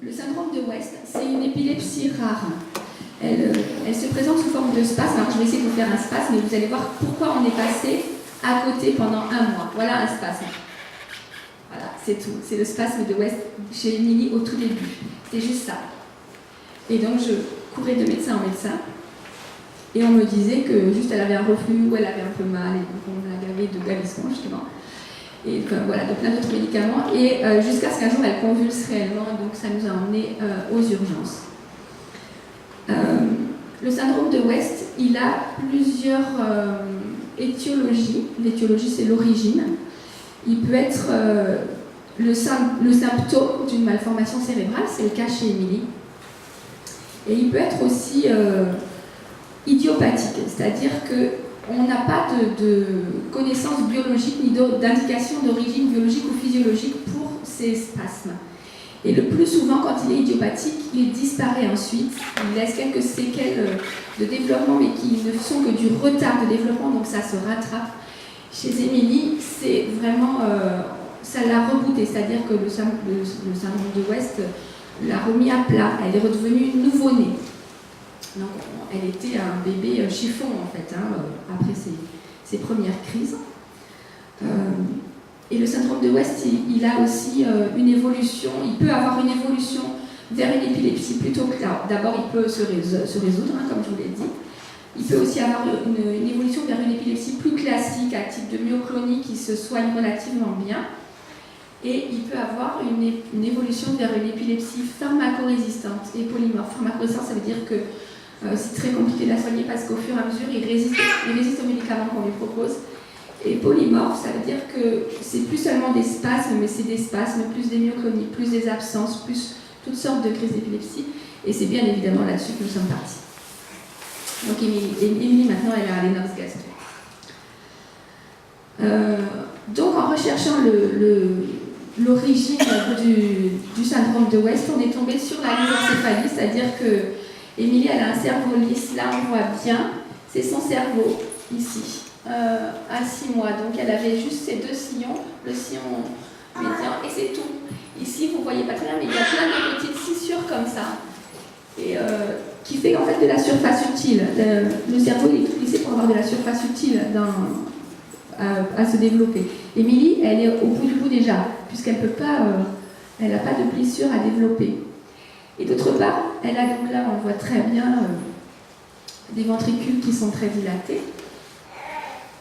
Le syndrome de West, c'est une épilepsie rare. Elle se présente sous forme de spasme. Alors je vais essayer de vous faire un spasme, mais vous allez voir pourquoi on est passé à côté pendant un mois. Voilà un spasme. Voilà, c'est tout. C'est le spasme de West chez Émilie au tout début. C'est juste ça. Et donc je courais de médecin en médecin. Et on me disait que juste elle avait un reflux ou elle avait un peu mal. Et donc on l'a gavé de Gaviscon justement. Et voilà, de plein d'autres médicaments. Et jusqu'à ce qu'un jour elle convulse réellement. Donc ça nous a emmenés aux urgences. Le syndrome de West, il a plusieurs étiologies. L'étiologie, c'est l'origine. Il peut être le symptôme d'une malformation cérébrale, c'est le cas chez Émilie. Et il peut être aussi idiopathique, c'est-à-dire qu'on n'a pas de connaissances biologiques ni d'indication d'origine biologique ou physiologique pour ces spasmes. Et le plus souvent, quand il est idiopathique, il disparaît ensuite. Il laisse quelques séquelles de développement, mais qui ne sont que du retard de développement, donc ça se rattrape. Chez Émilie, c'est vraiment... ça l'a rebooté, c'est-à-dire que le syndrome de West l'a remis à plat. Elle est redevenue nouveau-née. Donc, elle était un bébé chiffon, en fait, après ses premières crises. Et le syndrome de West, il a aussi une évolution, il peut avoir une évolution vers une épilepsie plutôt que là. D'abord, il peut se résoudre, comme je vous l'ai dit. Il peut aussi avoir une évolution vers une épilepsie plus classique, à type de myoclonie, qui se soigne relativement bien. Et il peut avoir une évolution vers une épilepsie pharmacorésistante et polymorphe. Pharmacorésistante, ça veut dire que c'est très compliqué de la soigner parce qu'au fur et à mesure, il résiste aux médicaments qu'on lui propose. Et polymorphe, ça veut dire que c'est plus seulement des spasmes, mais c'est des spasmes, plus des myoclonies, plus des absences, plus toutes sortes de crises d'épilepsie. Et c'est bien évidemment là-dessus que nous sommes partis. Donc Émilie maintenant, elle a les noces gastriques. Donc en recherchant l'origine du syndrome de West, on est tombé sur la lysencéphalie, c'est-à-dire que Émilie, elle a un cerveau lisse, là on voit bien, c'est son cerveau, ici. À 6 mois, donc elle avait juste ces deux sillons, le sillon médian, et c'est tout. Ici, vous ne voyez pas très bien, mais il y a plein de petites scissures comme ça, et qui fait en fait de la surface utile. Le cerveau il est tout lissé pour avoir de la surface utile à se développer. Émilie, elle est au bout du bout déjà, puisqu'elle peut pas, elle n'a pas de blessure à développer. Et d'autre part, elle a donc là, on le voit très bien, des ventricules qui sont très dilatés.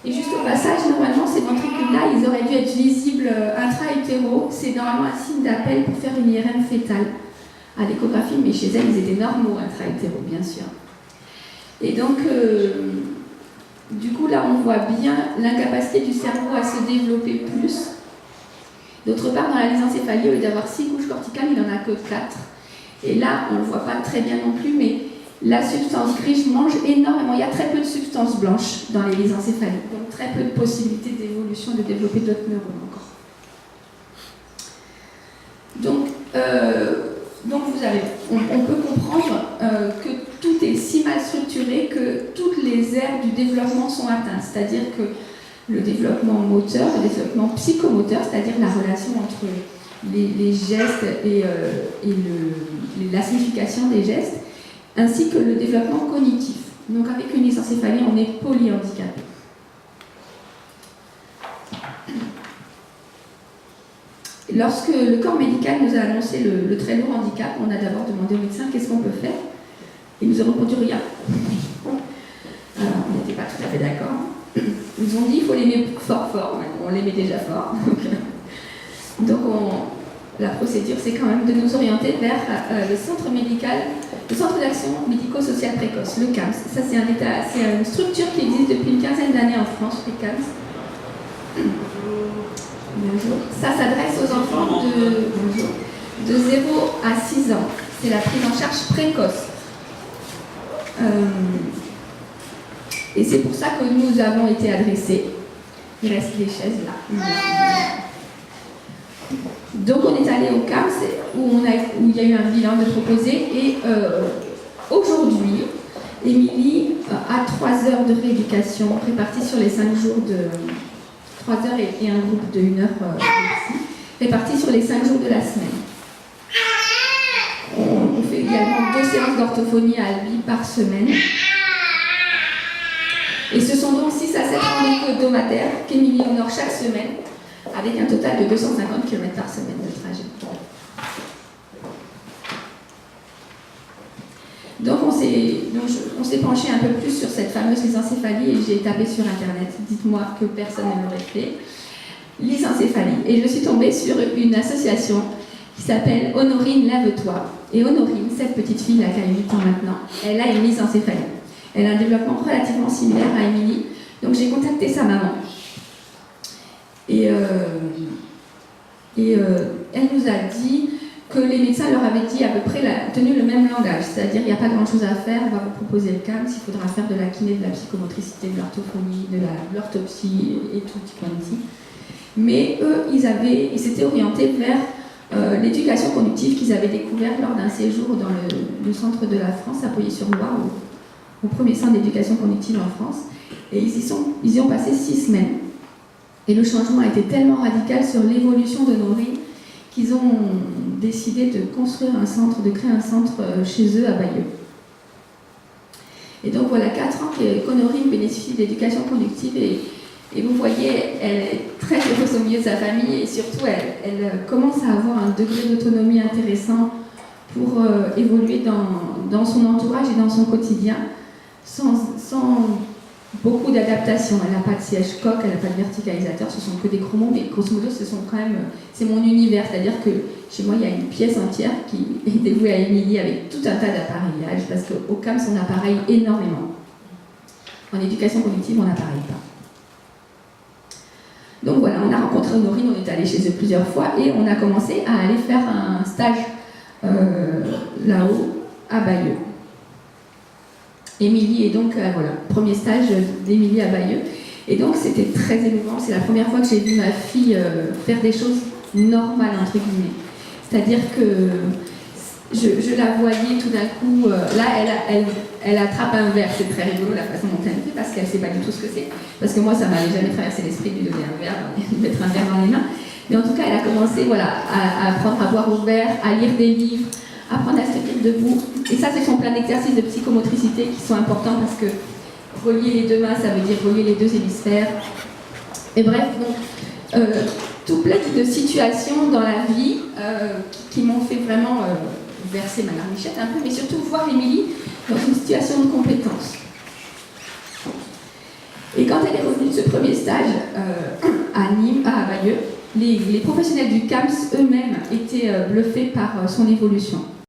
Et juste au passage, normalement, ces ventricules-là, ils auraient dû être visibles intra-hétéro. C'est normalement un signe d'appel pour faire une IRM fétale à l'échographie, mais chez elle, ils étaient normaux intra-hétéro, bien sûr. Et donc, du coup, là, on voit bien l'incapacité du cerveau à se développer plus. D'autre part, dans la lysencéphalie, au lieu d'avoir 6 couches corticales, il n'en a que 4. Et là, on ne le voit pas très bien non plus, mais la substance grise mange énormément. Il y a très peu de substance blanche dans les lysencéphalies, donc très peu de possibilités d'évolution, de développer d'autres neurones encore. Donc on peut comprendre que tout est si mal structuré que toutes les aires du développement sont atteintes. C'est-à-dire que le développement moteur, le développement psychomoteur, c'est-à-dire la relation entre les gestes et la signification des gestes, ainsi que le développement cognitif. Donc avec une lysencéphalie, on est polyhandicapé. Lorsque le corps médical nous a annoncé le très lourd handicap, on a d'abord demandé au médecin qu'est-ce qu'on peut faire. Ils nous ont répondu rien. Alors on n'était pas tout à fait d'accord. Ils nous ont dit qu'il faut l'aimer fort, on l'aimait déjà fort. Donc la procédure, c'est quand même de nous orienter vers le centre médical, le centre d'action médico-sociale précoce, le CAMS. Ça, c'est une structure qui existe depuis une quinzaine d'années en France, le CAMS. Bonjour. Ça s'adresse aux enfants de 0 à 6 ans. C'est la prise en charge précoce. Et c'est pour ça que nous avons été adressés. Il reste les chaises là. Donc on est allé au CAMS où il y a eu un bilan de proposé et aujourd'hui, Émilie a 3 heures de rééducation réparties sur les 5 jours de 3 heures et un groupe de 1 heure répartis sur les 5 jours de la semaine. également 2 séances d'orthophonie à Albi par semaine. Et ce sont donc 6 à 7 rendez-vous hebdomadaires qu'Émilie honore chaque semaine, avec un total de 250 km par semaine de trajet. Donc on s'est penché un peu plus sur cette fameuse lysencéphalie et j'ai tapé sur internet, dites-moi que personne ne l'aurait fait, lysencéphalie. Et je suis tombée sur une association qui s'appelle Honorine Lève-toi. Et Honorine, cette petite fille là qui a 8 ans maintenant, elle a une lysencéphalie. Elle a un développement relativement similaire à Émilie. Donc j'ai contacté sa maman. Et elle nous a dit que les médecins leur avaient dit à peu près tenu le même langage, c'est-à-dire il n'y a pas grand-chose à faire, on va vous proposer le CAMS, il faudra faire de la kiné, de la psychomotricité, de l'orthophonie, de l'orthopsie et tout quanti. Mais eux, ils s'étaient orientés vers l'éducation cognitive qu'ils avaient découvert lors d'un séjour dans le centre de la France, à Pouilly-sur-Loire, au premier centre d'éducation cognitive en France. Et ils y ont passé 6 semaines. Et le changement a été tellement radical sur l'évolution de Honorine qu'ils ont décidé de construire un centre, de créer un centre chez eux à Bayeux. Et donc voilà 4 ans qu'Honorine bénéficie d'éducation conductive et vous voyez, elle est très heureuse au milieu de sa famille et surtout elle commence à avoir un degré d'autonomie intéressant pour évoluer dans son entourage et dans son quotidien sans beaucoup d'adaptation. Elle n'a pas de siège coque, elle n'a pas de verticalisateur, ce sont que des chromos, mais grosso modo, c'est mon univers, c'est-à-dire que chez moi, il y a une pièce entière qui est dévouée à Émilie avec tout un tas d'appareillages, parce qu'au CAMS, on appareille énormément. En éducation cognitive, on n'appareille pas. Donc voilà, on a rencontré Honorine, on est allé chez eux plusieurs fois, et on a commencé à aller faire un stage là-haut, à Bayeux. Émilie est donc, voilà, premier stage d'Émilie à Bayeux. Et donc c'était très émouvant. C'est la première fois que j'ai vu ma fille faire des choses normales, entre guillemets. C'est-à-dire que je la voyais tout d'un coup, là elle attrape un verre, c'est très rigolo la façon dont elle le fait parce qu'elle ne sait pas du tout ce que c'est. Parce que moi ça m'avait jamais traversé l'esprit de lui donner un verre, de mettre un verre dans les mains. Mais en tout cas elle a commencé voilà, à apprendre à boire au verre, à lire des livres, apprendre à se tenir debout. Et ça, ce sont plein d'exercices de psychomotricité qui sont importants parce que relier les 2 mains, ça veut dire relier les 2 hémisphères. Et bref, donc, tout plein de situations dans la vie qui m'ont fait vraiment verser ma larmichette un peu, mais surtout voir Émilie dans une situation de compétence. Et quand elle est revenue de ce premier stage à Nîmes, à Bayeux, les professionnels du CAMS eux-mêmes étaient bluffés par son évolution.